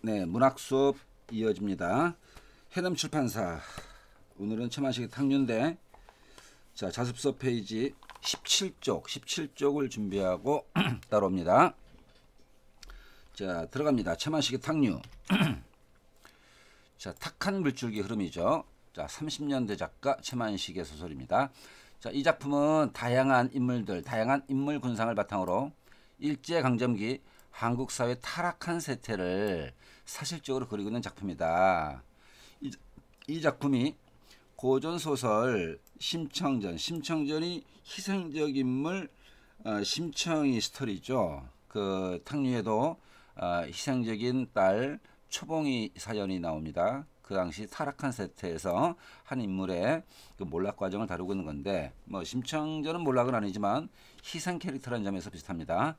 네, 문학 수업 이어집니다. 해남 출판사. 오늘은 최만식의 탕류인데, 자, 자습서 페이지 17쪽을 준비하고 따라옵니다. 자, 들어갑니다. 최만식의 탕류. 자, 탁한 물줄기 흐름이죠. 자, 30년대 작가 최만식의 소설입니다. 자, 이 작품은 다양한 인물들, 다양한 인물 군상을 바탕으로 일제강점기 한국 사회 타락한 세태를 사실적으로 그리고 있는 작품이다. 이 작품이 고전 소설 심청전이 희생적 인물, 심청이 스토리죠. 그 탕류에도 희생적인 딸 초봉이 사연이 나옵니다. 그 당시 타락한 세태에서 한 인물의 그 몰락 과정을 다루고 있는 건데, 뭐 심청전은 몰락은 아니지만 희생 캐릭터라는 점에서 비슷합니다.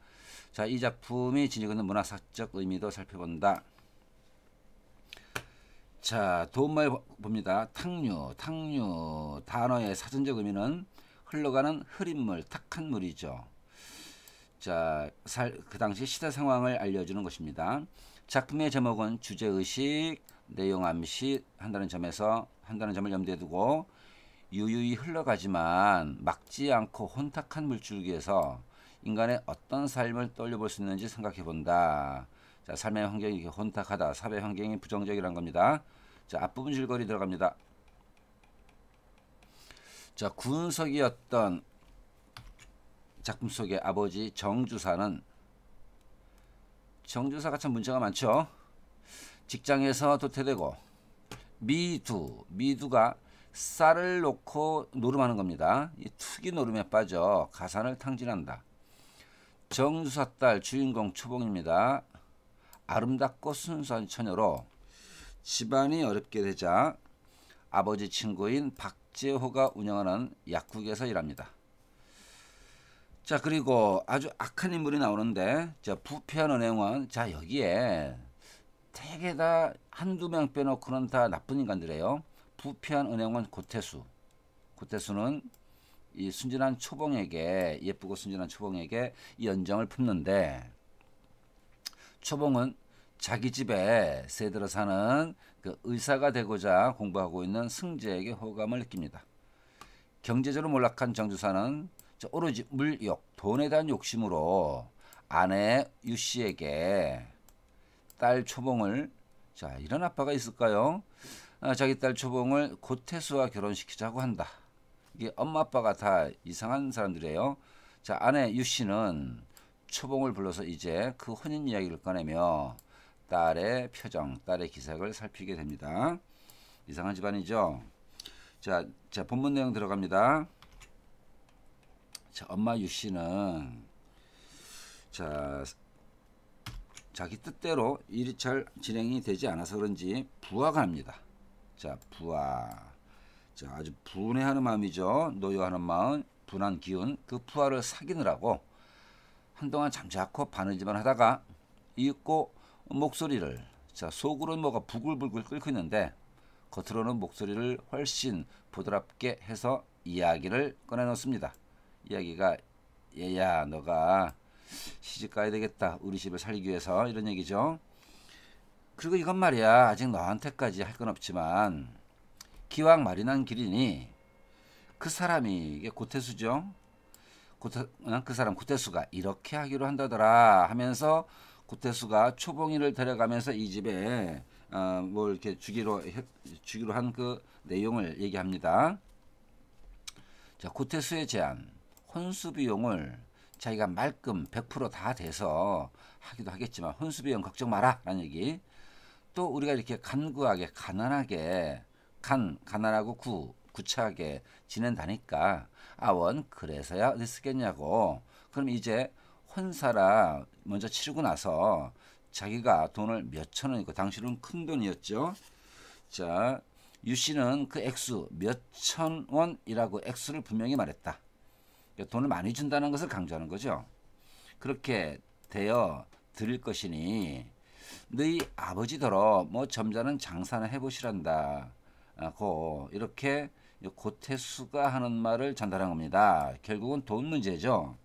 자, 이 작품이 지니고 있는 문화사적 의미도 살펴본다. 자, 도움말 봅니다. 탕류 단어의 사전적 의미는 흘러가는 흐린 물, 탁한 물이죠. 자, 그 당시 시대 상황을 알려주는 것입니다. 작품의 제목은 주제의식, 내용 암시 한다는 점을 염두에 두고 유유히 흘러가지만 막지 않고 혼탁한 물줄기에서 인간의 어떤 삶을 떠올려볼 수 있는지 생각해 본다. 자, 삶의 환경이 이렇게 혼탁하다. 사회 환경이 부정적이라는 겁니다. 자, 앞부분 줄거리 들어갑니다. 자, 군석이었던 작품 속의 아버지 정주사가 참 문제가 많죠. 직장에서 도태되고 미두가 쌀을 놓고 노름하는 겁니다. 이 투기 노름에 빠져 가산을 탕진한다. 정주사 딸 주인공 초봉입니다. 아름답고 순수한 처녀로 집안이 어렵게 되자 아버지 친구인 박재호가 운영하는 약국에서 일합니다. 자, 그리고 아주 악한 인물이 나오는데, 자, 부패한 은행원. 자, 여기에 되게 다 한두 명 빼놓고는 다 나쁜 인간들이에요. 부패한 은행원 고태수는 이 순진한 초봉에게, 예쁘고 순진한 초봉에게 이 연정을 품는데, 초봉은 자기 집에 새들어 사는 그 의사가 되고자 공부하고 있는 승재에게 호감을 느낍니다. 경제적으로 몰락한 정주사는 오로지 물욕, 돈에 대한 욕심으로 아내 유씨에게 딸 초봉을, 자, 이런 아빠가 있을까요? 자기 딸 초봉을 고태수와 결혼시키자고 한다. 이게 엄마 아빠가 다 이상한 사람들이에요. 자, 아내 유씨는 초봉을 불러서 이제 그 혼인 이야기를 꺼내며 딸의 표정, 딸의 기색을 살피게 됩니다. 이상한 집안이죠. 자, 본문 내용 들어갑니다. 자, 엄마 유씨는 자기 뜻대로 일이 잘 진행이 되지 않아서 그런지 부화가 납니다. 자, 부화. 자, 아주 분해하는 마음이죠. 노여하는 마음, 분한 기운. 그 부화를 사귀느라고 한동안 잠자코 바느질만 하다가 이윽고 목소리를, 자, 속으로는 뭐가 부글부글 끓고 있는데 겉으로는 목소리를 훨씬 부드럽게 해서 이야기를 꺼내놓습니다. 이야기가, 얘야, 너가 시집 가야 되겠다. 우리 집을 살기 위해서, 이런 얘기죠. 그리고 이건 말이야, 아직 너한테까지 할 건 없지만 기왕 마련한 길이니 그 사람이, 이게 고태수죠. 그 사람 고태수가 이렇게 하기로 한다더라 하면서 고태수가 초봉이를 데려가면서 이 집에 뭘 이렇게 주기로 한 그 내용을 얘기합니다. 자, 고태수의 제안, 혼수 비용을 자기가 말끔 100%다 돼서 하기도 하겠지만 혼수 비용 걱정 마라 라는 얘기. 또 우리가 이렇게 간구하게 가난하고 구차하게 지낸다니까 아원 그래서야 어디 쓰겠냐고. 그럼 이제 혼사라 먼저 치르고 나서 자기가 돈을 몇천 원이고 당시로는 큰 돈이었죠. 자, 유씨는 그 액수 몇천 원이라고 액수를 분명히 말했다. 돈을 많이 준다는 것을 강조하는 거죠. 그렇게 되어 드릴 것이니 너희 아버지더러 뭐 점잖은 장사나 해보시란다고, 이렇게 고태수가 하는 말을 전달한 겁니다. 결국은 돈 문제죠.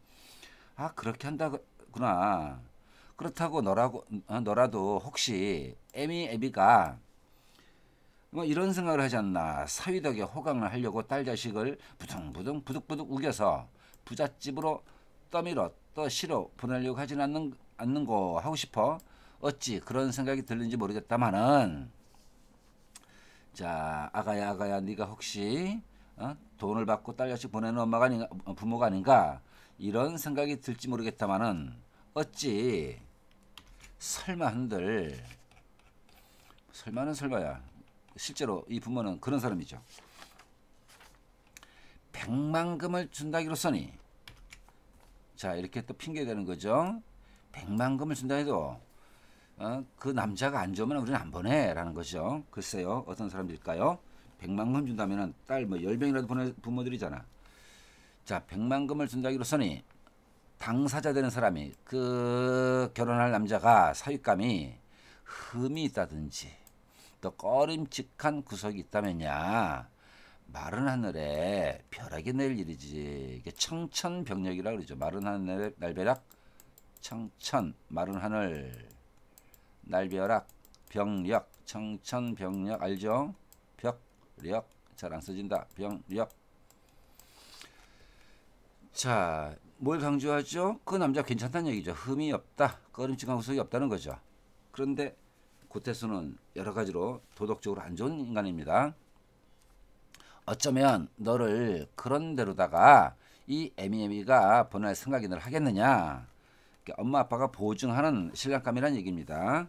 아, 그렇게 한다구나. 그렇다고 너라도 혹시 애비가 뭐 이런 생각을 하지 않나. 사위 덕에 호강을 하려고 딸 자식을 부둥부둥 부득부득 우겨서 부잣집으로 떠밀어 보내려고 하진 않는 거 하고 싶어. 어찌 그런 생각이 들는지 모르겠다마는, 자, 아가야 네가 혹시 돈을 받고 딸 자식 보내는 엄마가 아닌가, 부모가 아닌가, 이런 생각이 들지 모르겠다마는, 어찌 설마 한들, 설마는 설마야, 실제로 이 부모는 그런 사람이죠. 백만금을 준다기로서니, 자, 이렇게 또 핑계대는 거죠. 백만금을 준다 해도 그 남자가 안 좋으면 우리는 안 보내라는 거죠. 글쎄요, 어떤 사람들일까요? 백만금 준다면 딸 뭐 10명이라도 보낼 부모들이잖아. 자, 백만금을 준다기로서니 당사자 되는 사람이, 그 결혼할 남자가 사윗감이 흠이 있다든지 또 꺼림칙한 구석이 있다면야 마른 하늘에 벼락이 내릴 일이지. 이게 청천벽력이라 그러죠. 마른 하늘에 날벼락, 청천, 마른 하늘, 날벼락, 병력, 청천벽력 알죠? 벽력 잘 안 써진다. 병력. 자, 뭘 강조하죠? 그 남자 괜찮다는 얘기죠. 흠이 없다, 꺼림칙한 구석이 없다는 거죠. 그런데 고태수는 여러 가지로 도덕적으로 안 좋은 인간입니다. 어쩌면 너를 그런 데로다가 이 애미가 보낼 생각이늘 하겠느냐. 엄마 아빠가 보증하는 신랑감이란 얘기입니다.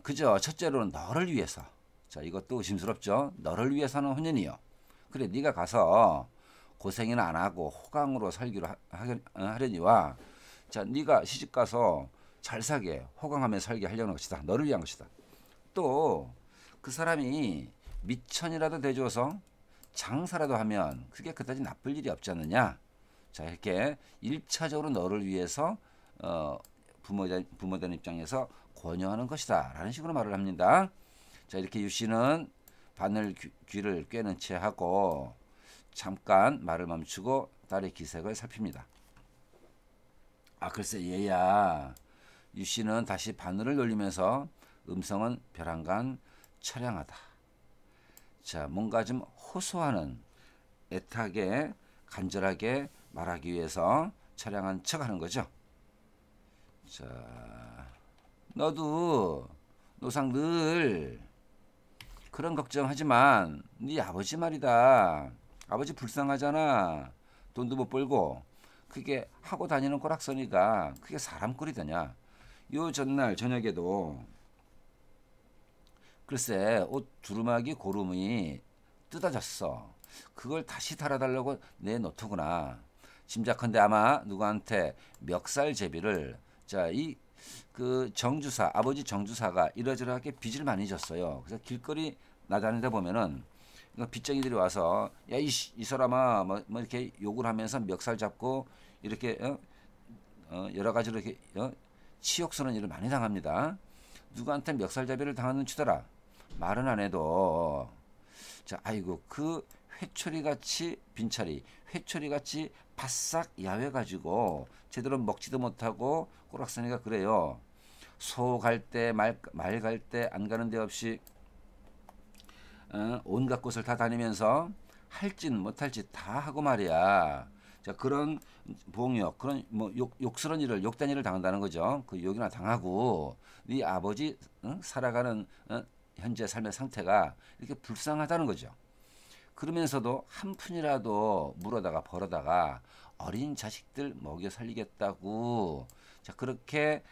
그저 첫째로는 너를 위해서. 자, 이것도 의심스럽죠. 너를 위해서는 혼연이요. 그래, 네가 가서 고생이나 안 하고 호강으로 살기로 하려니와, 자, 네가 시집 가서 잘 살게, 호강하며 살게 하려는 것이다. 너를 위한 것이다. 또 그 사람이 미천이라도 대줘서 장사라도 하면 그게 그다지 나쁠 일이 없지 않느냐. 자, 이렇게 1차적으로 너를 위해서 부모된 입장에서 권유하는 것이다 라는 식으로 말을 합니다. 자, 이렇게 유씨는 바늘 귀를 꿰는 채 하고 잠깐 말을 멈추고 딸의 기색을 살핍니다. 아, 글쎄 얘야. 유씨는 다시 바늘을 돌리면서 음성은 벼랑간 처량하다. 자, 뭔가 좀 호소하는, 애타게 간절하게 말하기 위해서 처량한 척하는 거죠. 자, 너도 노상 늘 그런 걱정하지만 네 아버지 말이다. 아버지 불쌍하잖아. 돈도 못 벌고 그게 하고 다니는 꼬락서니가 그게 사람 꼴이 되냐. 요 전날 저녁에도 글쎄 옷 두루마기 고름이 뜯어졌어. 그걸 다시 달아달라고 내놓더구나. 짐작컨대 아마 누구한테 멱살 제비를, 자, 이 그 정주사, 아버지 정주사가 이러저러하게 빚을 많이 졌어요. 그래서 길거리 나다니다 보면은 빚쟁이들이 와서 야, 이 사람아, 뭐 이렇게 욕을 하면서 멱살 잡고 이렇게 여러 가지로 이렇게 치욕스러운 일을 많이 당합니다. 누구한테 멱살잡이를 당하는 치더라. 말은 안 해도. 자, 아이고 그 회초리같이 빈차리, 회초리같이 바싹 야외 가지고 제대로 먹지도 못하고 꼬락서니가 그래요. 소 갈 때 말 갈 때 안 가는 데 없이 온갖 곳을 다 다니면서 할 짓 못할 짓 다 하고 말이야. 자, 그런 봉역, 그런 뭐 욕스러운 일을, 욕된 일을 당한다는 거죠. 그 욕이나 당하고 네 아버지 살아가는 현재 삶의 상태가 이렇게 불쌍하다는 거죠. 그러면서도 한 푼이라도 물어다가 벌어다가 어린 자식들 먹여 살리겠다고. 자, 그렇게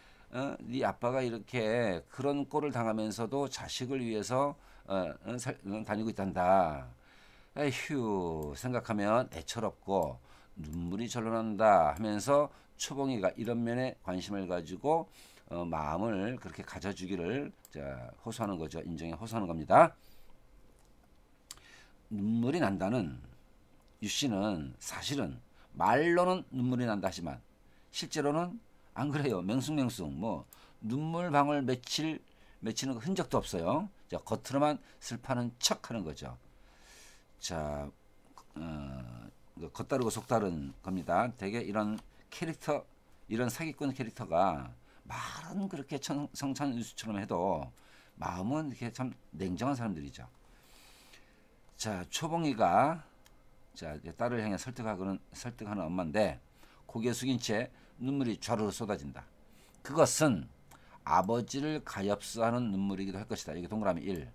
네 아빠가 이렇게 그런 꼴을 당하면서도 자식을 위해서 다니고 있단다. 에휴, 생각하면 애처롭고 눈물이 절로 난다 하면서 초봉이가 이런 면에 관심을 가지고 마음을 그렇게 가져주기를, 자, 호소하는 거죠. 인정에 호소하는 겁니다. 눈물이 난다는 유씨는 사실은 말로는 눈물이 난다 하지만 실제로는 안 그래요. 맹숭맹숭 뭐 눈물방울 맺히는 흔적도 없어요. 자, 겉으로만 슬퍼하는 척하는 거죠. 자, 겉다르고 속다른 겁니다. 되게 이런 캐릭터 이런 사기꾼 캐릭터가 말은 그렇게 성찬일수처럼 해도 마음은 이렇게 참 냉정한 사람들이죠. 자, 초봉이가 자 딸을 향해 설득하는 엄마인데 고개 숙인 채 눈물이 좌르르 쏟아진다. 그것은 아버지를 가엾어하는 눈물이기도 할 것이다. 이게 동그라미 1.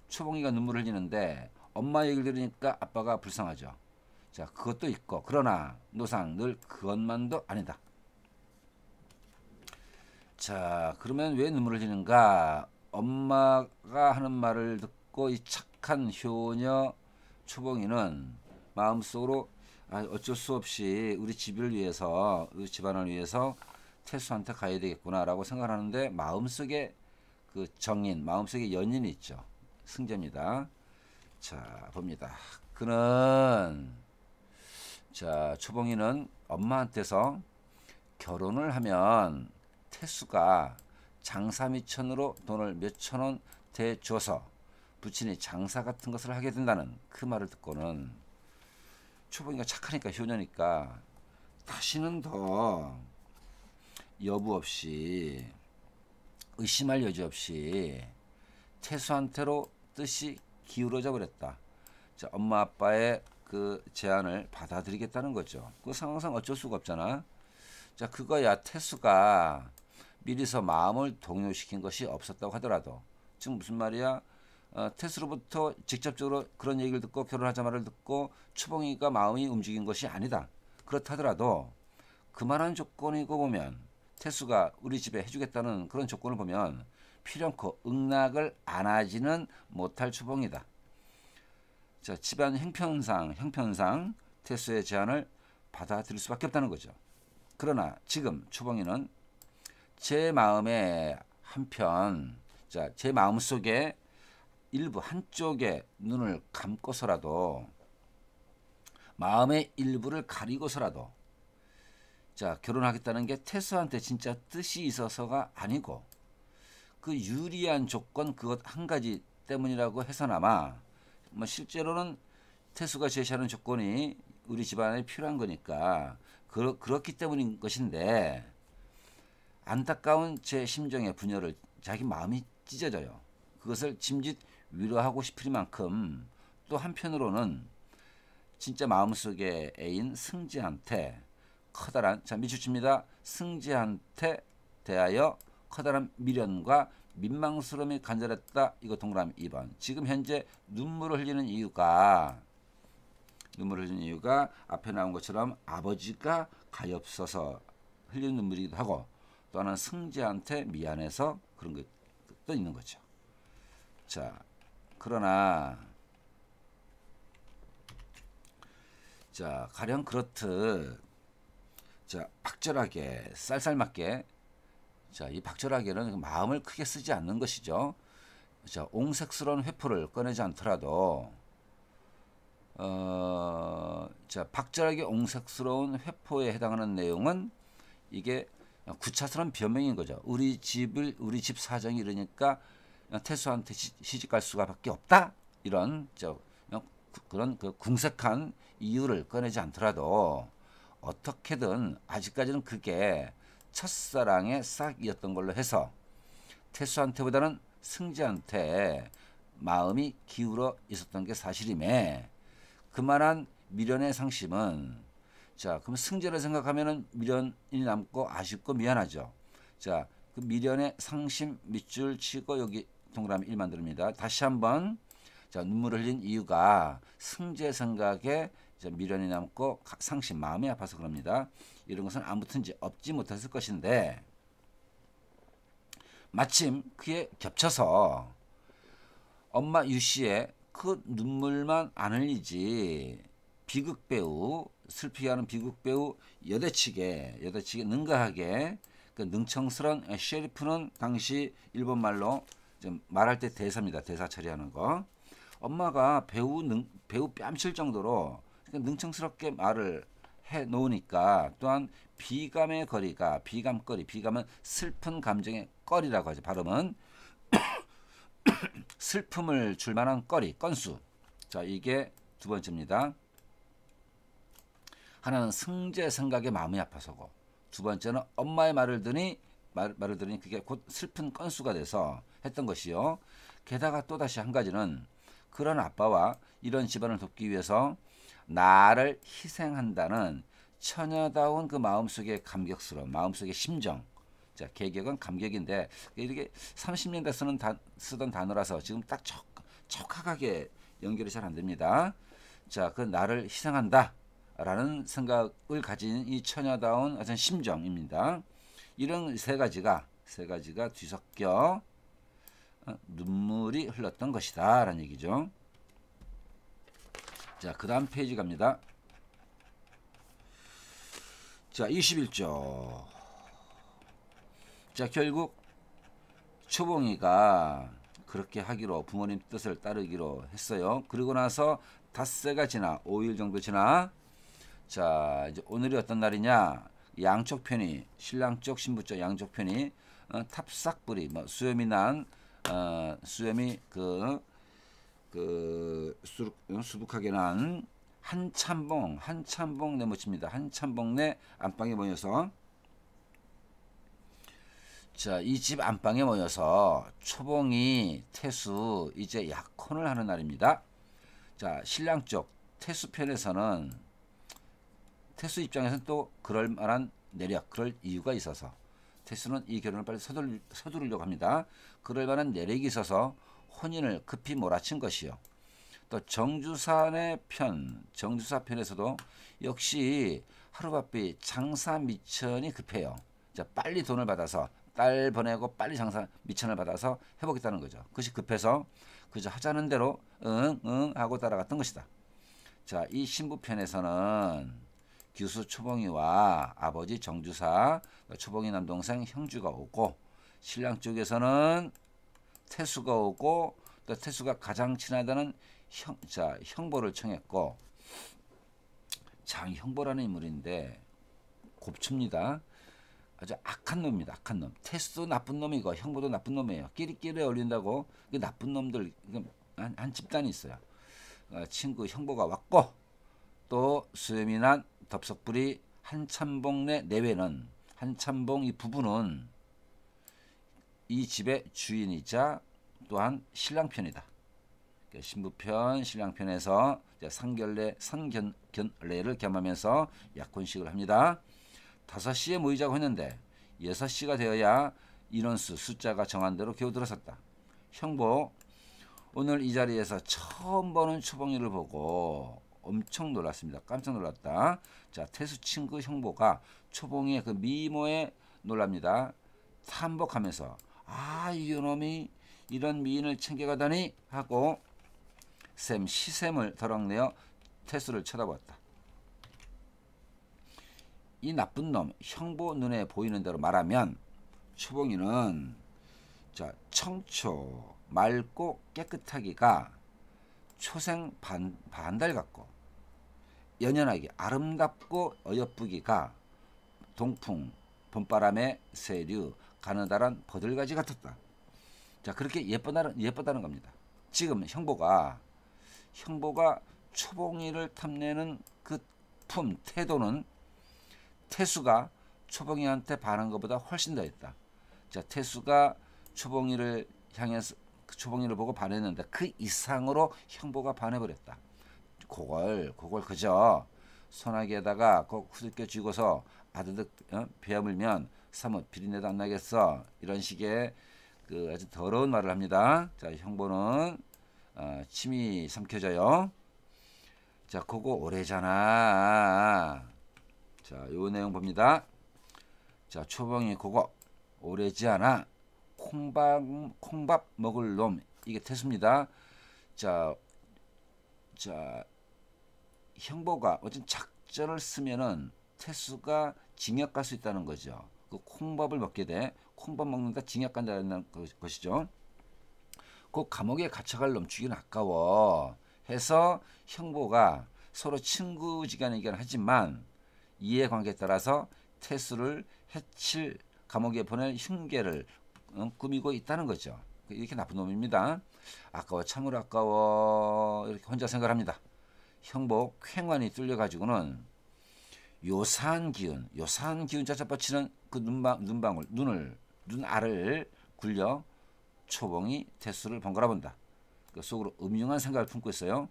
초봉이가 눈물을 흘리는데 엄마 얘기를 들으니까 아빠가 불쌍하죠. 자, 그것도 있고 그러나 노상 늘 그것만도 아니다. 자, 그러면 왜 눈물을 흘리는가? 엄마가 하는 말을 듣고 이 착한 효녀 초봉이는 마음속으로 어쩔 수 없이 우리 집을 위해서, 우리 집안을 위해서 태수한테 가야 되겠구나라고 생각하는데 마음속에 그 정인, 마음속에 연인이 있죠. 승재입니다. 자, 봅니다. 그는 자, 초봉이는 엄마한테서 결혼을 하면 태수가 장사미천으로 돈을 몇천 원 대줘서 부친이 장사 같은 것을 하게 된다는 그 말을 듣고는 초봉이가 착하니까 효녀니까 다시는 더 여부 없이 의심할 여지 없이 태수한테로 뜻이 기울어져 버렸다. 자, 엄마 아빠의 그 제안을 받아들이겠다는 거죠. 그 상황상 어쩔 수가 없잖아. 자, 그거야 태수가 미리서 마음을 동요시킨 것이 없었다고 하더라도, 즉 무슨 말이야? 태수로부터 직접적으로 그런 얘기를 듣고 결혼하자 말을 듣고 초봉이가 마음이 움직인 것이 아니다. 그렇다 하더라도 그만한 조건이고 보면 태수가 우리 집에 해주겠다는 그런 조건을 보면 필연코 응낙을 안 하지는 못할 초봉이다. 자, 집안 형편상 태수의 제안을 받아들일 수밖에 없다는 거죠. 그러나 지금 초봉이는 제 마음의 한편, 자, 제 마음 속에 일부 한쪽에 눈을 감고서라도 마음의 일부를 가리고서라도 자, 결혼하겠다는 게 태수한테 진짜 뜻이 있어서가 아니고 그 유리한 조건 그것 한 가지 때문이라고 해서나마 뭐 실제로는 태수가 제시하는 조건이 우리 집안에 필요한 거니까 그렇기 때문인 것인데 안타까운 제 심정의 분열을 자기 마음이 찢어져요. 그것을 짐짓 위로하고 싶을 만큼 또 한편으로는 진짜 마음속의 애인 승재한테 커다란, 자, 미추칩니다. 승재한테 대하여 커다란 미련과 민망스러움이 간절했다. 이거 동그라미 2번. 지금 현재 눈물을 흘리는 이유가 앞에 나온 것처럼 아버지가 가엾어서 흘리는 눈물이기도 하고 또 하나는 승재한테 미안해서 그런 것도 있는 거죠. 자, 그러나 자, 가령 그렇듯 자, 박절하게 쌀쌀맞게 자, 이 박절하게는 마음을 크게 쓰지 않는 것이죠. 자, 옹색스러운 회포를 꺼내지 않더라도 자, 박절하게 옹색스러운 회포에 해당하는 내용은 이게 구차스러운 변명인 거죠. 우리 집 사정이 이러니까 태수한테 시집갈 수가밖에 없다. 이런 그런 그 궁색한 이유를 꺼내지 않더라도 어떻게든 아직까지는 그게 첫사랑의 싹이었던 걸로 해서 태수한테보다는 승재한테 마음이 기울어 있었던 게 사실임에 그만한 미련의 상심은 자, 그럼 승재를 생각하면은 미련이 남고 아쉽고 미안하죠. 자, 그 미련의 상심 밑줄 치고 여기 동그라미 1 만듭니다. 다시 한번 자, 눈물을 흘린 이유가 승재 생각에 미련이 남고 상심, 마음이 아파서 그럽니다. 이런 것은 아무튼지 없지 못했을 것인데 마침 그에 겹쳐서 엄마 유씨의 그 눈물만 안 흘리지 비극배우, 슬피게 하는 비극배우 여대치게 능가하게 그 능청스러운 셰리프는 당시 일본말로 말할 때 대사입니다. 대사 처리하는 거. 엄마가 배우 뺨칠 정도로 능청스럽게 말을 해 놓으니까 또한 비감의 거리가 비감은 슬픈 감정의 거리라고 하죠. 발음은 슬픔을 줄 만한 거리, 건수. 자, 이게 두 번째입니다. 하나는 승재 생각에 마음이 아파서고 두 번째는 엄마의 말을 들으니 그게 곧 슬픈 건수가 돼서 했던 것이요. 게다가 또다시 한 가지는 그런 아빠와 이런 집안을 돕기 위해서 나를 희생한다는 처녀다운 그 마음속의 감격스러움, 마음속의 심정. 자, 계격은 감격인데 이렇게 30년대 쓰던 단어라서 지금 딱 척하게 연결이 잘 안 됩니다. 자, 그 나를 희생한다 라는 생각을 가진 이 처녀다운 어떤 심정입니다. 이런 세 가지가 뒤섞여 눈물이 흘렀던 것이다 라는 얘기죠. 자, 그 다음 페이지 갑니다. 자, 21조. 자, 결국 초봉이가 그렇게 하기로 부모님 뜻을 따르기로 했어요. 그리고 나서 닷새가 지나 5일 정도 지나, 자, 이제 오늘이 어떤 날이냐? 양쪽 편이, 신랑 쪽 신부 쪽 양쪽 편이 탑삭불이 뭐 수염이 난 수염이 수북하게 난 한참봉 내모칩니다. 한참봉 내 안방에 모여서, 자, 이 집 안방에 모여서 초봉이 태수 이제 약혼을 하는 날입니다. 자, 신랑 쪽 태수 편에서는 태수 입장에서는 또 그럴 만한 내력, 그럴 이유가 있어서 태수는 이 결혼을 빨리 서두르려고 합니다. 그럴 만한 내력이 있어서 혼인을 급히 몰아친 것이요. 또 정주사 편에서도 역시 하루바삐 장사 미천이 급해요. 자, 빨리 돈을 받아서 딸 보내고 빨리 장사 미천을 받아서 해보겠다는 거죠. 그것이 급해서 그저 하자는 대로 응 하고 따라갔던 것이다. 자, 이 신부 편에서는 규수 초봉이와 아버지 정주사, 초봉이 남동생 형주가 오고, 신랑 쪽에서는 태수가 오고, 또 태수가 가장 친하다는 형보를 청했고, 장형보라는 인물인데 곱춥니다. 아주 악한 놈입니다. 악한 놈. 태수도 나쁜 놈이고 형보도 나쁜 놈이에요. 끼리끼리 어울린다고 그 나쁜 놈들 한 집단이 있어요. 친구 형보가 왔고, 또 수염이 난 덥석불이 한참봉 내 내외는, 한참봉 이 부부는 이 집의 주인이자 또한 신랑편이다. 신부편, 신랑편에서 선견례를 겸하면서 약혼식을 합니다. 5시에 모이자고 했는데 6시가 되어야 인원수 숫자가 정한 대로 겨우 들어섰다. 형보, 오늘 이 자리에서 처음 보는 초봉이를 보고 엄청 놀랐습니다. 깜짝 놀랐다. 자, 태수 친구 형보가 초봉이의 그 미모에 놀랍니다. 탐복하면서 이놈이 이런 미인을 챙겨가다니 하고 시샘을 덜어내어 태수를 쳐다보았다. 이 나쁜 놈 형보 눈에 보이는 대로 말하면 초봉이는, 자, 청초 맑고 깨끗하기가 초생 반달 같고, 연연하게 아름답고 어여쁘기가 동풍 봄바람의 세류 가느다란 버들가지 같았다. 자, 그렇게 예쁘다는 겁니다. 지금 형보가 초봉이를 탐내는 그 태도는 태수가 초봉이한테 반한 것보다 훨씬 더 했다. 자, 태수가 초봉이를 향해서 초봉이를 보고 반했는데 그 이상으로 형보가 반해버렸다. 그걸 그저 소나기에다가 꼭 후들겨 쥐고서 아드득 베어물면 사뭇 비린내도 안 나겠어, 이런 식의 그 아주 더러운 말을 합니다. 자, 형보는 침이 삼켜져요. 자, 그거 오래잖아. 자, 요 내용 봅니다. 자, 초봉이 그거 오래지 않아. 콩밥 먹을 놈, 이게 태수입니다. 자, 형보가 어떤 작전을 쓰면은 태수가 징역 갈 수 있다는 거죠. 그 콩밥을 먹게 돼. 콩밥 먹는다 징역 간다는 것이죠. 그 감옥에 갇혀갈 놈 죽이는 아까워 해서 형보가 서로 친구지간이긴 하지만 이해관계에 따라서 태수를 해칠, 감옥에 보낼 흉계를 꾸미고 있다는 거죠. 이렇게 나쁜 놈입니다. 아까워, 참으로 아까워, 이렇게 혼자 생각합니다. 형보 쾌관이 뚫려 가지고는 요산 기운 자 뻗치는 그 눈방울 눈알을 굴려 초봉이 태수를 번갈아 본다. 그 속으로 음흉한 생각을 품고 있어요.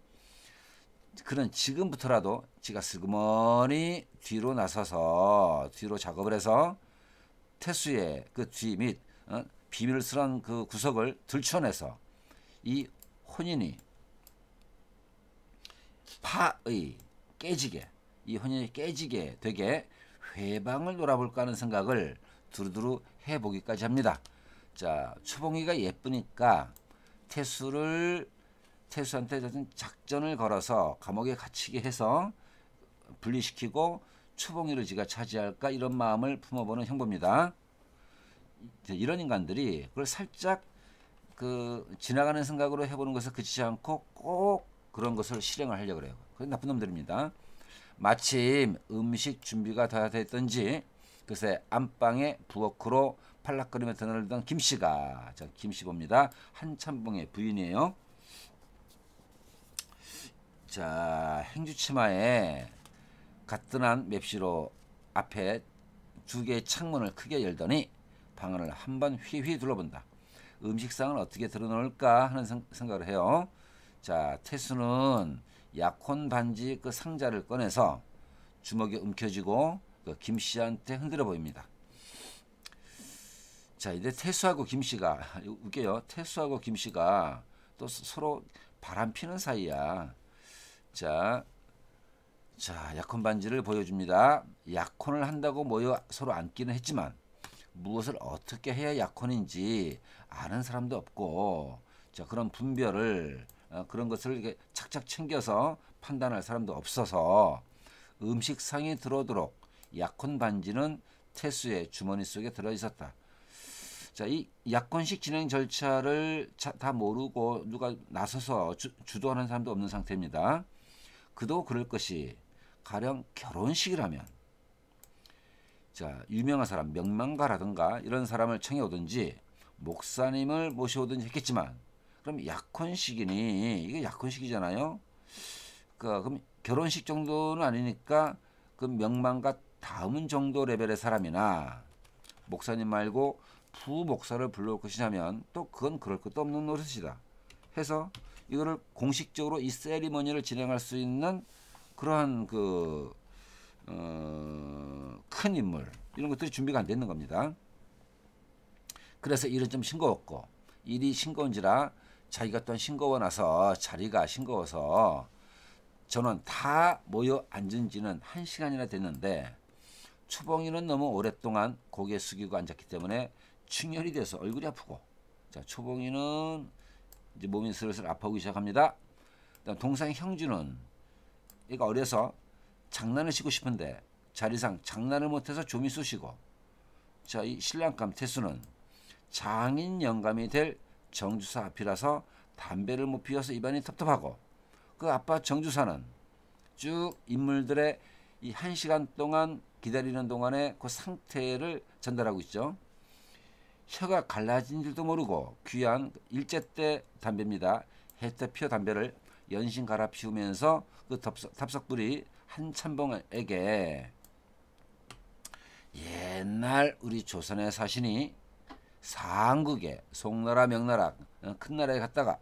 그는 지금부터라도 지가 슬그머니 뒤로 나서서 뒤로 작업을 해서 태수의 그 뒤 및 비밀스러운 그 구석을 들춰내서 이 혼인이 이 혼인이 깨지게 되게 회방을 놀아볼까 하는 생각을 두루두루 해보기까지 합니다. 자, 초봉이가 예쁘니까 태수한테 작전을 걸어서 감옥에 갇히게 해서 분리시키고 초봉이를 지가 차지할까 이런 마음을 품어보는 형법입니다. 이런 인간들이 그걸 살짝 그 지나가는 생각으로 해보는 것을 그치지 않고 꼭 그런 것을 실행을 하려고 그래요. 그건 나쁜 놈들입니다. 마침 음식 준비가 다 됐던지 글쎄 안방에 부엌으로 팔락거리며 드나들던 김씨가, 자, 김씨 봅니다. 한참봉의 부인이에요. 자, 행주치마에 가뜩한 맵시로 앞에 두 개의 창문을 크게 열더니 방안을 한번 휘휘 둘러본다. 음식상을 어떻게 드러놓을까 하는 생각을 해요. 자, 태수는 약혼 반지 그 상자를 꺼내서 주먹에 움켜쥐고 그 김씨한테 흔들어 보입니다. 자, 이제 태수하고 김씨가 웃겨요. 태수하고 김씨가 또 서로 바람 피는 사이야. 자, 약혼 반지를 보여줍니다. 약혼을 한다고 모여 서로 앉기는 했지만 무엇을 어떻게 해야 약혼인지 아는 사람도 없고, 자, 그런 분별을 그런 것을 이렇게 착착 챙겨서 판단할 사람도 없어서 음식상에 들어오도록 약혼 반지는 태수의 주머니 속에 들어 있었다. 자, 이 약혼식 진행 절차를 다 모르고 누가 나서서 주도하는 사람도 없는 상태입니다. 그도 그럴 것이 가령 결혼식이라면, 자, 유명한 사람 명망가라든가 이런 사람을 청해오든지 목사님을 모셔오든지 했겠지만, 그럼 약혼식이니 이게 약혼식이잖아요. 그럼 결혼식 정도는 아니니까 그 명망가 다음 정도 레벨의 사람이나 목사님 말고 부목사를 불러올 것이냐면 또 그건 그럴 것도 없는 노릇이다 해서 이거를 공식적으로 이 세리머니를 진행할 수 있는 그러한 큰 인물 이런 것들이 준비가 안 되는 겁니다. 그래서 일은 좀 싱거웠고, 일이 싱거운지라 자기가 또한 싱거워 나서 자리가 싱거워서 전원 다 모여 앉은 지는 1시간이나 됐는데 초봉이는 너무 오랫동안 고개 숙이고 앉았기 때문에 충혈이 돼서 얼굴이 아프고, 자, 초봉이는 이제 몸이 슬슬 아파오기 시작합니다. 동생 형주는 얘가 어려서 장난을 치고 싶은데 자리상 장난을 못해서 좀이 쑤시고, 자, 이 신랑감 태수는 장인 영감이 될 정주사 앞이라서 담배를 못 피워서 입안이 텁텁하고, 그 아빠 정주사는 쭉 인물들의 이 1시간 동안 기다리는 동안에 그 상태를 전달하고 있죠. 혀가 갈라진 줄도 모르고 귀한 일제 때 담배입니다. 해태표 담배를 연신 갈아 피우면서 그 탑석불이 한참봉에게 옛날 우리 조선의 사신이 상국에 송나라 명나라 큰 나라에 갔다가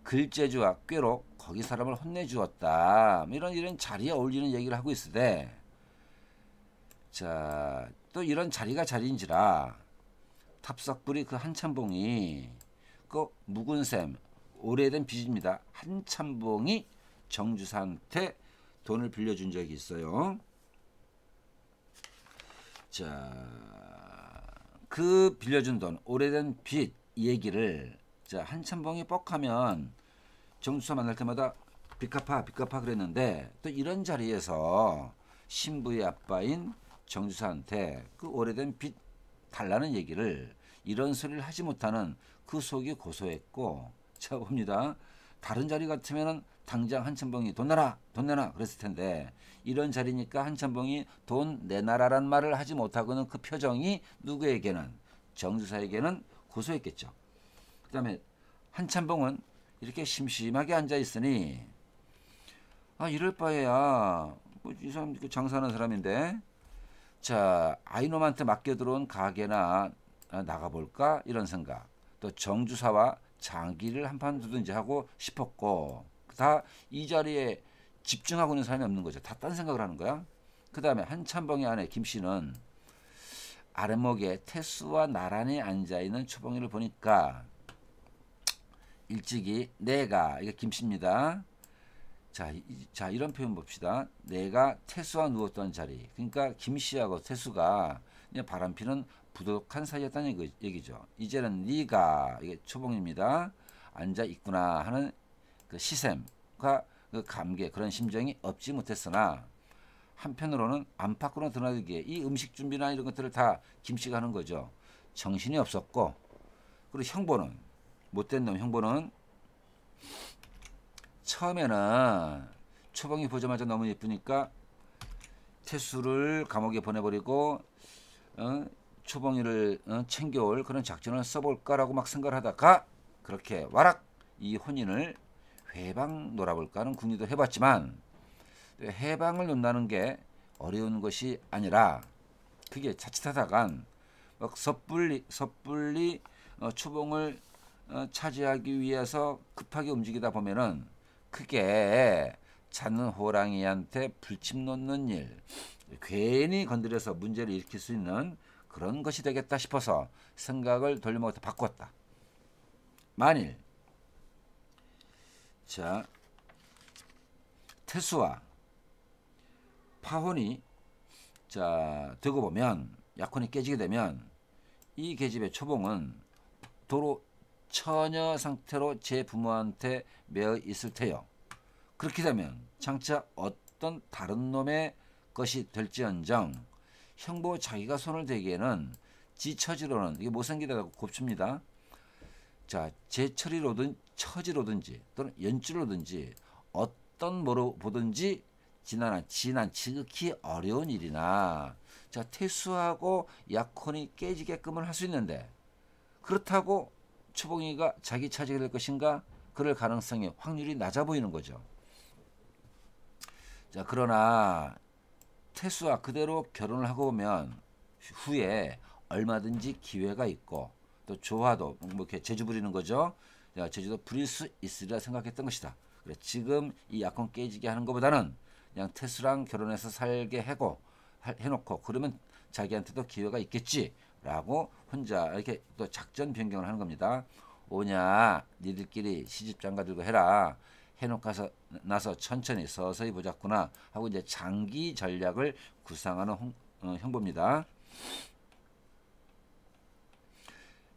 글재주와 꾀로 거기 사람을 혼내주었다, 이런 자리에 어울리는 얘기를 하고 있으되, 자, 또 이런 자리가 자리인지라 탑석불이 그 한참봉이 그 묵은 셈 오래된 빚입니다. 한참봉이 정주사한테 돈을 빌려준 적이 있어요. 자, 그 빌려준 돈 오래된 빚 얘기를, 자, 한참봉이 뻑하면 정주사 만날 때마다 빚 갚아 그랬는데, 또 이런 자리에서 신부의 아빠인 정주사한테 그 오래된 빚 달라는 얘기를, 이런 소리를 하지 못하는 그 속이 고소했고, 자, 봅니다. 다른 자리 같으면 당장 한참봉이 돈 내놔 그랬을 텐데, 이런 자리니까 한참봉이 돈 내놔라란 말을 하지 못하고는 그 표정이 누구에게는, 정주사에게는 고소했겠죠. 그 다음에 한참봉은 이렇게 심심하게 앉아 있으니, 이럴 바에야 뭐 이 사람 그 장사하는 사람인데. 자, 아이놈한테 맡겨 들어온 가게나 나가볼까 이런 생각. 또 정주사와 장기를 한판 두든지 하고 싶었고, 다 이 자리에 집중하고 있는 사람이 없는 거죠. 다 딴 생각을 하는 거야. 그 다음에 한참봉의 아내 김씨는 아랫목에 태수와 나란히 앉아있는 초봉이를 보니까 일찍이 내가, 이게 김씨입니다. 자, 이런 표현 봅시다. 내가 태수와 누웠던 자리. 그러니까 김씨하고 태수가 그냥 바람피는 부족한 사이였다는 얘기죠. 이제는 네가, 이게 초봉입니다, 앉아 있구나 하는 그 시샘과 그 감개, 그런 심정이 없지 못했으나 한편으로는 안팎으로 드러나기에 이 음식 준비나 이런 것들을 다 김씨가 하는 거죠. 정신이 없었고, 그리고 형보는, 못된 놈 형보는 처음에는 초봉이 보자마자 너무 예쁘니까 태수를 감옥에 보내버리고 초봉이를 챙겨올 그런 작전을 써볼까라고 막 생각을 하다가 그렇게 와락 이 혼인을 회방 놀아볼까 하는 궁리도 해봤지만, 해방을 논다는 게 어려운 것이 아니라 그게 자칫하다간 막 섣불리 초봉을 차지하기 위해서 급하게 움직이다 보면은 크게 찾는 호랑이한테 불침 놓는 일, 괜히 건드려서 문제를 일으킬 수 있는 그런 것이 되겠다 싶어서 생각을 돌려먹었다 바꿨다. 만일 자 태수와 파혼이 되고 보면, 약혼이 깨지게 되면 이 계집의 초봉은 도로 처녀 상태로 제 부모한테 매어 있을 테요. 그렇게 되면 장차 어떤 다른 놈의 것이 될지언정 형보 자기가 손을 대기에는 지 처지로는, 이게 못생기다고 곱춥니다. 자, 제처리로든 처지로든지 또는 연주로든지 어떤 뭐로 보든지 지난 지극히 어려운 일이나, 자, 태수하고 약혼이 깨지게끔은 할 수 있는데, 그렇다고 초봉이가 자기 차지가 될 것인가? 그럴 가능성이 확률이 낮아 보이는 거죠. 자, 그러나 태수와 그대로 결혼을 하고 보면 후에 얼마든지 기회가 있고, 또 조화도 뭐 이렇게 재주 부리는 거죠. 자, 재주도 부릴 수 있으리라 생각했던 것이다. 그래, 지금 이 약혼 깨지게 하는 것보다는 그냥 태수랑 결혼해서 살게 해놓고 그러면 자기한테도 기회가 있겠지라고 혼자 이렇게 또 작전 변경을 하는 겁니다. 오냐, 니들끼리 시집 장가 들고 해라. 해놓고 나서 천천히 서서히 보자꾸나 하고 이제 장기 전략을 구상하는 형보입니다.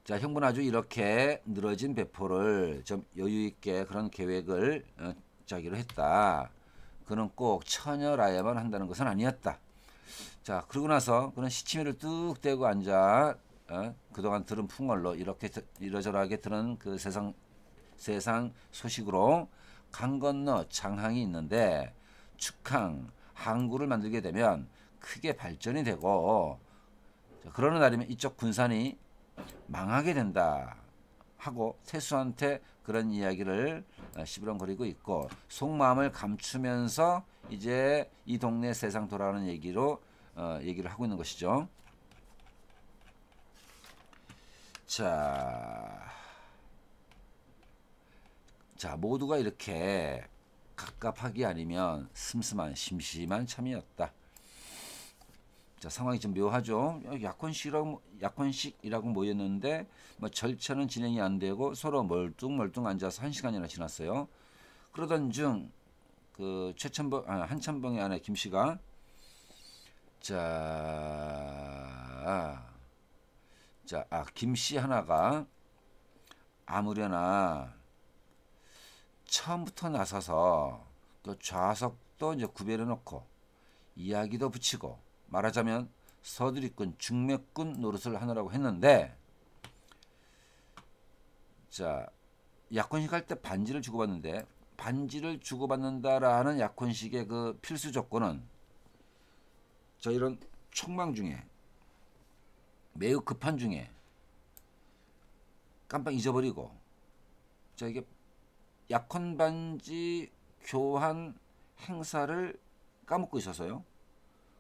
자, 형부는 아주 이렇게 늘어진 배포를 좀 여유 있게 그런 계획을 짜기로 했다. 그는 꼭 처녀라야만 한다는 것은 아니었다. 자, 그러고 나서 그는 시치미를 뚝 떼고 앉아 그동안 들은 풍월로 이렇게 이러저러하게 들은 그 세상 소식으로 강 건너 장항이 있는데 축항 항구를 만들게 되면 크게 발전이 되고, 자, 그러는 날이면 이쪽 군산이 망하게 된다 하고 태수한테 그런 이야기를 시부렁거리고 있고, 속마음을 감추면서 이제 이 동네 세상 돌아가는 얘기를 하고 있는 것이죠. 자, 모두가 이렇게 갑갑하기 아니면 심심한 참이었다. 자, 상황이 좀 묘하죠. 약혼식이라고 모였는데 뭐 절차는 진행이 안 되고 서로 멀뚱멀뚱 앉아서 1시간이나 지났어요. 그러던 중 그 한참봉의 아내 김씨가 김씨 하나가 아무려나 처음부터 나서서 또 좌석도 이제 구별해 놓고 이야기도 붙이고, 말하자면 서두리꾼 중매꾼 노릇을 하느라고 했는데, 자, 약혼식 할 때 반지를 주고받는데, 반지를 주고받는다라는 약혼식의 그 필수 조건은 이런 촉망 중에 매우 급한 중에 깜빡 잊어버리고, 이게 약혼 반지 교환 행사를 까먹고 있어서요.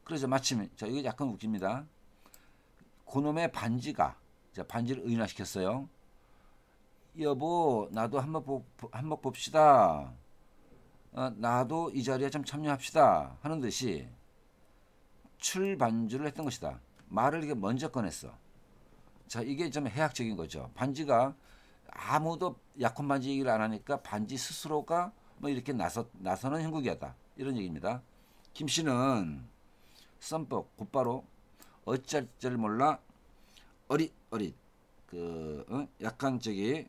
그래서 마침 자 이거 약간 웃깁니다. 그놈의 반지가 자 반지를 의인화시켰어요. 여보 나도 한번 봅시다. 나도 이 자리에 좀 참여합시다 하는 듯이 출반주를 했던 것이다. 말을 이게 먼저 꺼냈어. 자 이게 좀 해학적인 거죠. 반지가 아무도 약혼 반지 얘기를 안 하니까 반지 스스로가 뭐 이렇게 나서는 형국이었다. 이런 얘기입니다. 김 씨는 썸법 곧바로 어쩔 줄 몰라 어릿 약간 저기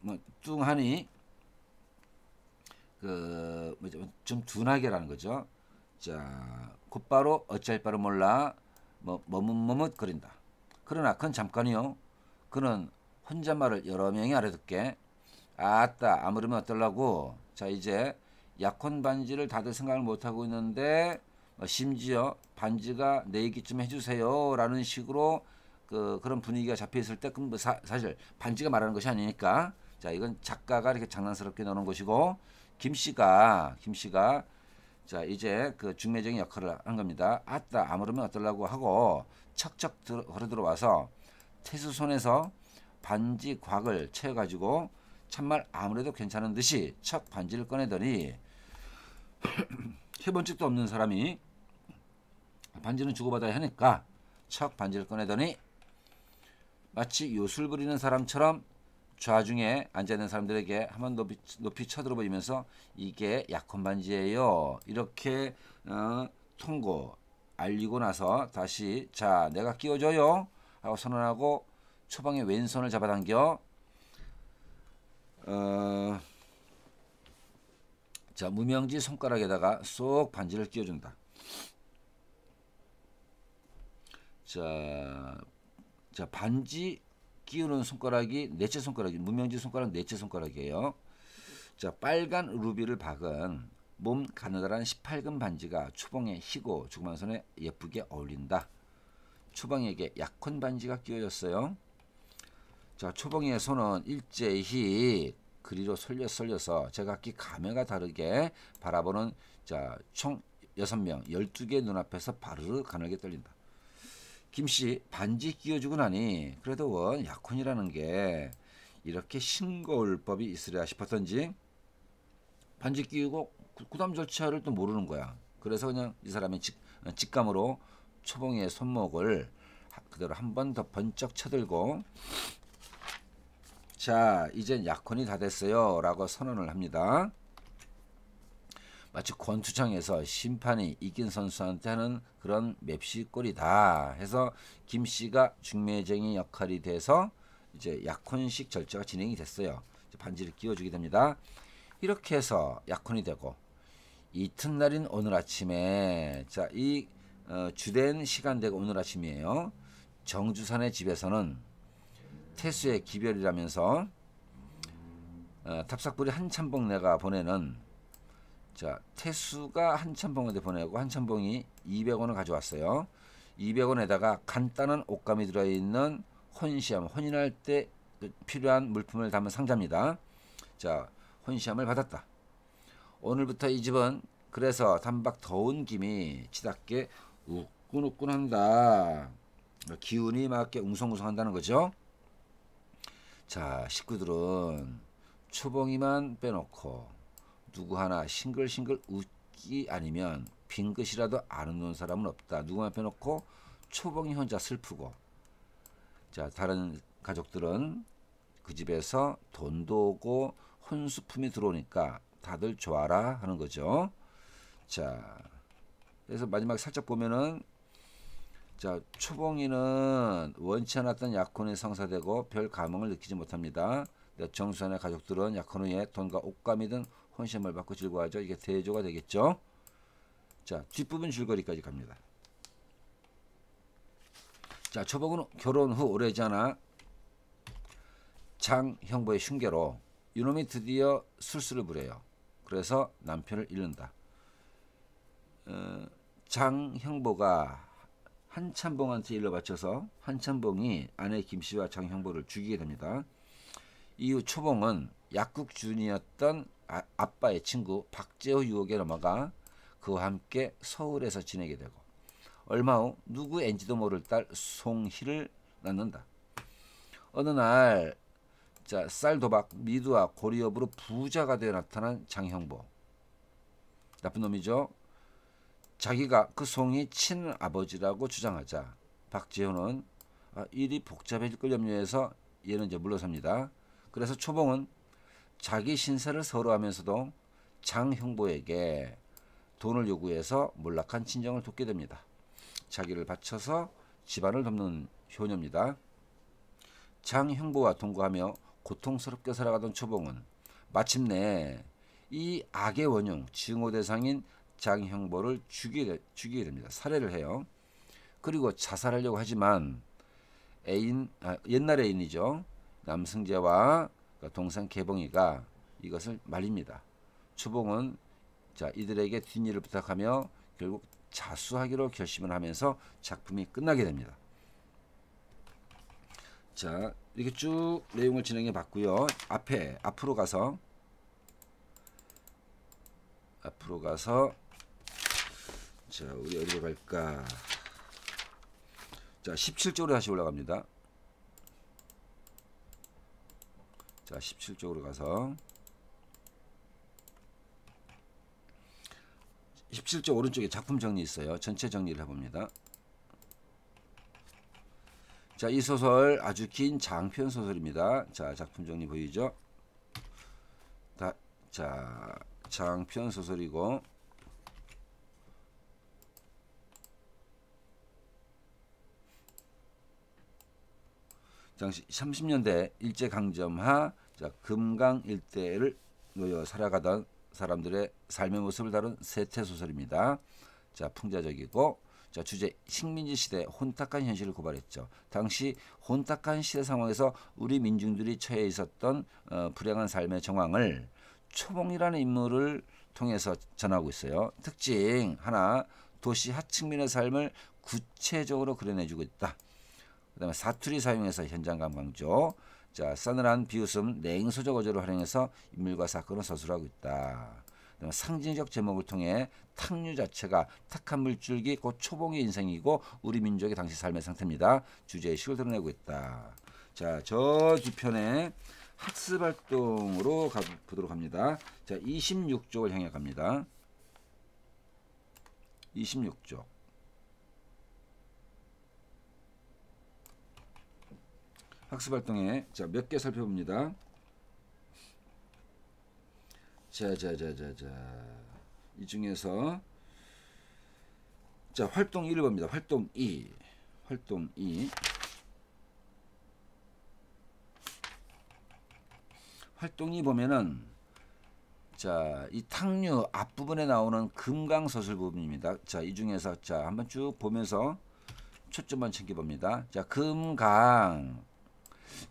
뭐 뚱하니 좀 둔하게라는 거죠. 자 곧바로 어쩔 바를 몰라 뭐 머뭇머뭇거린다. 그러나 그건 잠깐이요. 그는 혼잣말을 여러 명이 알아듣게 아따 아무르면 어떨라고. 자 이제 약혼 반지를 다들 생각을 못하고 있는데 심지어 반지가 내 얘기 좀 해주세요 라는 식으로 그런 분위기가 잡혀 있을 때 그럼 사실 반지가 말하는 것이 아니니까 자 이건 작가가 이렇게 장난스럽게 넣는 것이고 김씨가 자 이제 그 중매적인 역할을 한 겁니다. 아따 아무르면 어떨라고 하고 척척 걸어 들어와서 태수 손에서 반지 곽을 채워가지고 참말 아무래도 괜찮은 듯이 척 반지를 꺼내더니 해본 적도 없는 사람이 반지는 주고받아야 하니까 척 반지를 꺼내더니 마치 요술 부리는 사람처럼 좌중에 앉아있는 사람들에게 한번 높이 쳐들어보이면서 이게 약혼 반지예요. 이렇게 통고 알리고 나서 다시 자 내가 끼워줘요 하고 선언하고 초방의 왼손을 잡아당겨 자 무명지 손가락에다가 쏙 반지를 끼워준다. 자 반지 끼우는 손가락이 넷째 손가락이 무명지 손가락 넷째 손가락이에요. 자 빨간 루비를 박은 몸 가느다란 18금 반지가 초봉의 희고 조그만 손에 예쁘게 어울린다. 초봉에게 약혼 반지가 끼워졌어요. 자 초봉의 손은 일제히 그리로 설려서 제각기 감회가 다르게 바라보는 자 총 6명 12개 눈앞에서 바르르 가늘게 떨린다. 김씨 반지 끼워주고 나니 그래도 원 약혼이라는 게 이렇게 싱거울 법이 있으랴 싶었던지 반지 끼우고 구담 절차를 또 모르는 거야. 그래서 그냥 이 사람이 직감으로 초봉이의 손목을 그대로 한 번 더 번쩍 쳐들고 자 이젠 약혼이 다 됐어요 라고 선언을 합니다. 마치 권투장에서 심판이 이긴 선수한테 하는 그런 맵시꼴이다 해서 김씨가 중매쟁이 역할이 돼서 이제 약혼식 절차가 진행이 됐어요. 반지를 끼워주게 됩니다. 이렇게 해서 약혼이 되고 이튿날인 오늘 아침에 자 이 주된 시간대가 오늘 아침이에요. 정주산의 집에서는 태수의 기별이라면서 탑삭불이 한참봉 내가 보내는 자 태수가 한참봉한테 보내고 한참봉이 200원을 가져왔어요. 200원에다가 간단한 옷감이 들어있는 혼시암 혼인할 때 필요한 물품을 담은 상자입니다. 자 혼시암을 받았다. 오늘부터 이 집은 그래서 단박 더운 김이 치닫게 우끈우끈한다. 기운이 맞게 웅성웅성한다는 거죠. 자 식구들은 초봉이만 빼놓고 누구 하나 싱글싱글 웃기 아니면 빙긋이라도 안 웃는 사람은 없다. 누구만 빼놓고 초봉이 혼자 슬프고 자 다른 가족들은 그 집에서 돈도 오고 혼수품이 들어오니까 다들 좋아라 하는 거죠. 자 그래서 마지막 살짝 보면은 자 초봉이는 원치 않았던 약혼이 성사되고 별 감흥을 느끼지 못합니다. 정수산의 가족들은 약혼 후에 돈과 옷감이 든 혼시험을 받고 즐거워하죠. 이게 대조가 되겠죠. 자 뒷부분 줄거리까지 갑니다. 자 초봉은 결혼 후 오래지 않아 장 형보의 흉계로 이놈이 드디어 술수를 부려요. 그래서 남편을 잃는다. 장 형보가 한참봉한테 일러 바쳐서 한참봉이 아내 김씨와 장 형보를 죽이게 됩니다. 이후 초봉은 약국 주인이었던 아빠의 친구 박재호 유혹에 넘어가 그와 함께 서울에서 지내게 되고 얼마 후 누구인지도 모를 딸 송희를 낳는다. 어느 날 쌀도박 미두와 고리업으로 부자가 되어 나타난 장형보. 나쁜 놈이죠. 자기가 그 송이 친아버지라고 주장하자 박재훈은 일이 복잡해질 걸 염려해서 얘는 이제 물러섭니다. 그래서 초봉은 자기 신세를 서러하면서도 장형보에게 돈을 요구해서 몰락한 친정을 돕게 됩니다. 자기를 바쳐서 집안을 돕는 효녀입니다. 장형보와 동거하며 고통스럽게 살아가던 초봉은 마침내 이 악의 원흉 증오 대상인 장형보를 죽이게 됩니다. 살해를 해요. 그리고 자살하려고 하지만 옛날 애인이죠. 남승재와 동생 개봉이가 이것을 말립니다. 초봉은 이들에게 뒷일을 부탁하며 결국 자수하기로 결심을 하면서 작품이 끝나게 됩니다. 자, 이렇게 쭉 내용을 진행해 봤고요. 앞으로 가서 자, 우리 어디로 갈까? 자, 17쪽으로 다시 올라갑니다. 자, 17쪽으로 가서 17쪽 오른쪽에 작품 정리 있어요. 전체 정리를 해봅니다. 자, 이 소설 아주 긴 장편 소설입니다. 자, 작품 정리 보이죠? 자, 장편 소설이고 당시 30년대 일제강점하 금강 일대를 놓여 살아가던 사람들의 삶의 모습을 다룬 세태소설입니다. 자, 풍자적이고 주제 식민지 시대 혼탁한 현실을 고발했죠. 당시 혼탁한 시대 상황에서 우리 민중들이 처해 있었던 불행한 삶의 정황을 초봉이라는 인물을 통해서 전하고 있어요. 특징 하나, 도시 하층민의 삶을 구체적으로 그려내주고 있다. 그 다음에 사투리 사용해서 현장감 강조. 자, 싸늘한 비웃음, 냉소적 어조를 활용해서 인물과 사건을 서술하고 있다. 그다음에 상징적 제목을 통해 탁류 자체가 탁한 물줄기 곧 초봉의 인생이고 우리 민족의 당시 삶의 상태입니다. 주제의식을 드러내고 있다. 자, 저 뒤편에 학습활동으로 가보도록 합니다. 자, 26쪽을 향해 갑니다. 26쪽. 학습활동에 몇 개 살펴봅니다. 자, 이 중에서 활동 1을 봅니다. 활동 2. 활동 2 보면은 이 탕류 앞부분에 나오는 금강서술 부분입니다. 자, 이 중에서 한번 쭉 보면서 초점만 챙겨봅니다. 자, 금강.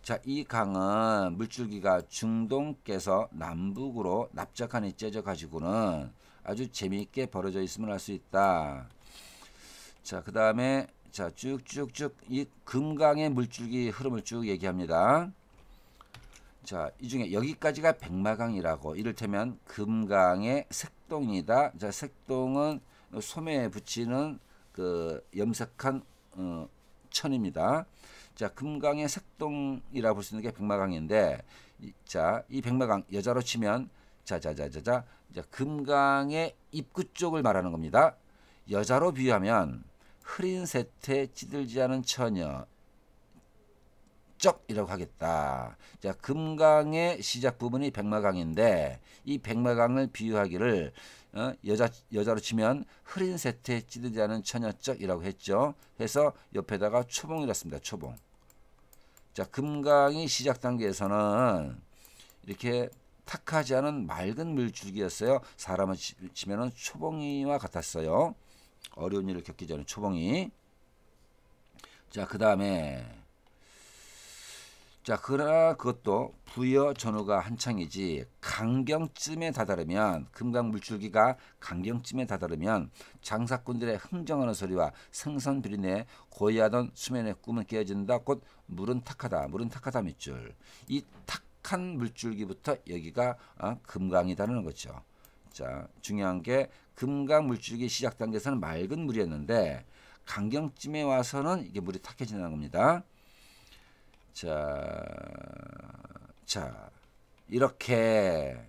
자, 이 강은 물줄기가 중동께서 남북으로 납작하니 째져 가지고는 아주 재미있게 벌어져 있음을 알 수 있다. 자, 그 다음에 쭉쭉쭉 이 금강의 물줄기 흐름을 쭉 얘기합니다. 자, 이 중에 여기까지가 백마강이라고, 이를테면 금강의 색동이다. 자, 색동은 소매에 붙이는 그 염색한 천입니다. 자, 금강의 색동이라 볼 수 있는 게 백마강인데, 이 백마강 여자로 치면 금강의 입구 쪽을 말하는 겁니다. 여자로 비유하면 흐린 세태 찌들지 않은 처녀 쪽이라고 하겠다. 자, 금강의 시작 부분이 백마강인데 이 백마강을 비유하기를 여자로 치면 흐린 세태 찌들지 않은 처녀 쪽이라고 했죠. 해서 옆에다가 초봉이라 씁니다. 초봉. 자, 금강이 시작 단계에서는 이렇게 탁하지 않은 맑은 물줄기였어요. 사람을 치면은 초봉이와 같았어요. 어려운 일을 겪기 전에 초봉이. 자, 그 다음에 그러나 그것도 부여 전후가 한창이지 강경쯤에 다다르면, 금강 물줄기가 강경쯤에 다다르면 장사꾼들의 흥정하는 소리와 생선 비린내 고요하던 수면의 꿈은 깨어진다. 곧 물은 탁하다 밑줄. 이 탁한 물줄기부터 여기가 금강이다는 거죠. 자, 중요한 게 금강 물줄기 시작 단계에서는 맑은 물이었는데 강경쯤에 와서는 이게 물이 탁해지는 겁니다. 자, 이렇게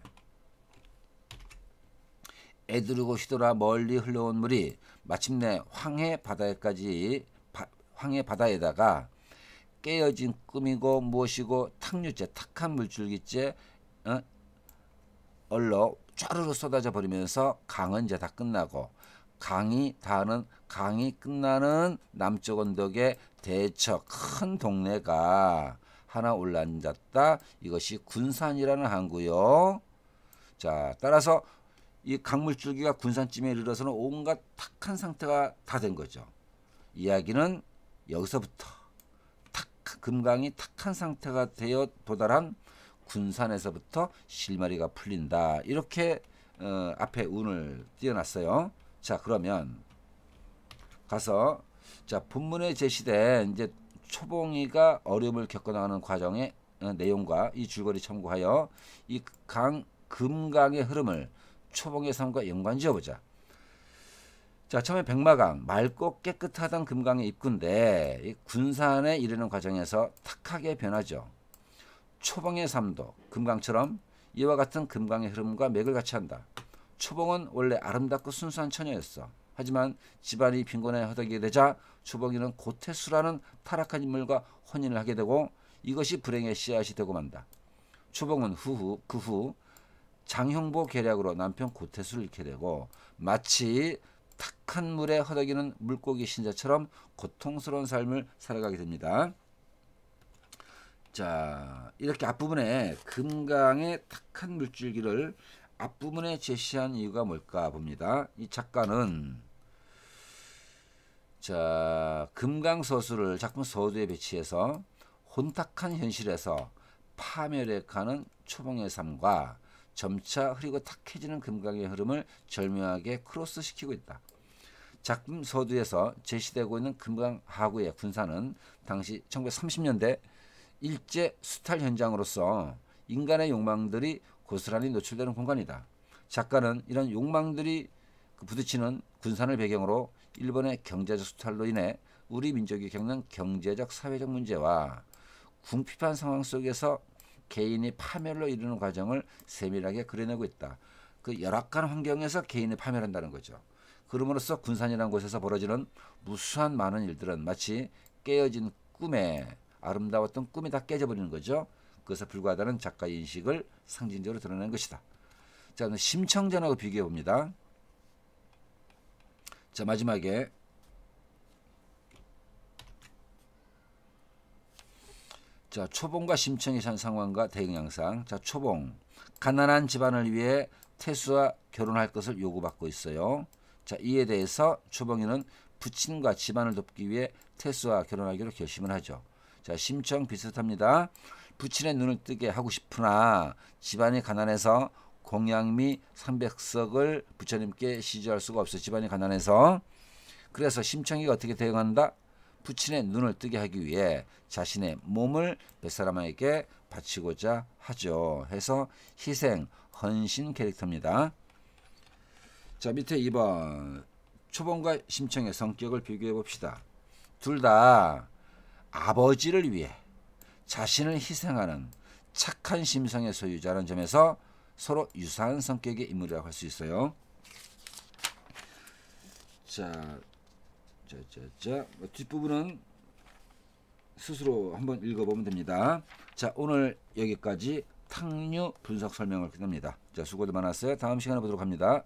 애두르고 휘돌아 멀리 흘러온 물이 마침내 황해 바다에다가 깨어진 꿈이고 무엇이고 탁류째 탁한 물줄기째 얼러 쫘르르 쏟아져 버리면서 강은 이제 다 끝나고 강이 끝나는 남쪽 언덕에 대처 큰 동네가 하나 올라앉았다. 이것이 군산이라는 항구요. 자, 따라서 이 강물줄기가 군산쯤에 이르러서는 온갖 탁한 상태가 다 된 거죠. 이야기는 여기서부터 금강이 탁한 상태가 되어 도달한 군산에서부터 실마리가 풀린다. 이렇게 앞에 운을 띄워놨어요. 자, 그러면 가서 자, 본문에 제시된 이제 초봉이가 어려움을 겪어나가는 과정의 내용과 이 줄거리 참고하여 이 금강의 흐름을 초봉의 삶과 연관지어보자. 자, 처음에 백마강, 맑고 깨끗하던 금강의 입구인데 이 군산에 이르는 과정에서 탁하게 변하죠. 초봉의 삶도 금강처럼 이와 같은 금강의 흐름과 맥을 같이 한다. 초봉은 원래 아름답고 순수한 처녀였어. 하지만 집안이 빈곤에 허덕이게 되자 초봉이는 고태수라는 타락한 인물과 혼인을 하게 되고 이것이 불행의 씨앗이 되고 만다. 초봉은 그 후 장형보 계략으로 남편 고태수를 잃게 되고 마치 탁한 물에 허덕이는 물고기 신자처럼 고통스러운 삶을 살아가게 됩니다. 자, 이렇게 앞부분에 금강의 탁한 물줄기를 앞부분에 제시한 이유가 뭘까 봅니다. 이 작가는 자, 금강서수를 작품 서두에 배치해서 혼탁한 현실에서 파멸해가는 초봉의 삶과 점차 흐리고 탁해지는 금강의 흐름을 절묘하게 크로스시키고 있다. 작품 서두에서 제시되고 있는 금강 하구의 군산은 당시 1930년대 일제 수탈 현장으로서 인간의 욕망들이 고스란히 노출되는 공간이다. 작가는 이런 욕망들이 부딪히는 군산을 배경으로 일본의 경제적 수탈로 인해 우리 민족이 겪는 경제적 사회적 문제와 궁핍한 상황 속에서 개인이 파멸로 이르는 과정을 세밀하게 그려내고 있다. 그 열악한 환경에서 개인이 파멸한다는 거죠. 그럼으로써 군산이라는 곳에서 벌어지는 무수한 많은 일들은 마치 깨어진 꿈에 아름다웠던 꿈이 다 깨져버리는 거죠. 그것에 불과하다는 작가의 인식을 상징적으로 드러낸 것이다. 자, 심청전하고 비교해 봅니다. 자, 마지막에 자, 초봉과 심청의 현 상황과 대응 양상. 자, 초봉 가난한 집안을 위해 태수와 결혼할 것을 요구받고 있어요. 자, 이에 대해서 초봉이는 부친과 집안을 돕기 위해 태수와 결혼하기로 결심을 하죠. 자, 심청 비슷합니다. 부친의 눈을 뜨게 하고 싶으나 집안이 가난해서 공양미 300석을 부처님께 시주할 수가 없어. 집안이 가난해서. 그래서 심청이가 어떻게 대응한다? 부친의 눈을 뜨게 하기 위해 자신의 몸을 뱃사람에게 바치고자 하죠. 해서 희생, 헌신 캐릭터입니다. 자, 밑에 2번 초봉과 심청의 성격을 비교해 봅시다. 둘 다 아버지를 위해 자신을 희생하는 착한 심성의 소유자라는 점에서 서로 유사한 성격의 인물이라고 할 수 있어요. 자, 뒷부분은 스스로 한번 읽어보면 됩니다. 자, 오늘 여기까지 탁류 분석 설명을 끝냅니다. 자, 수고들 많았어요. 다음 시간에 보도록 합니다.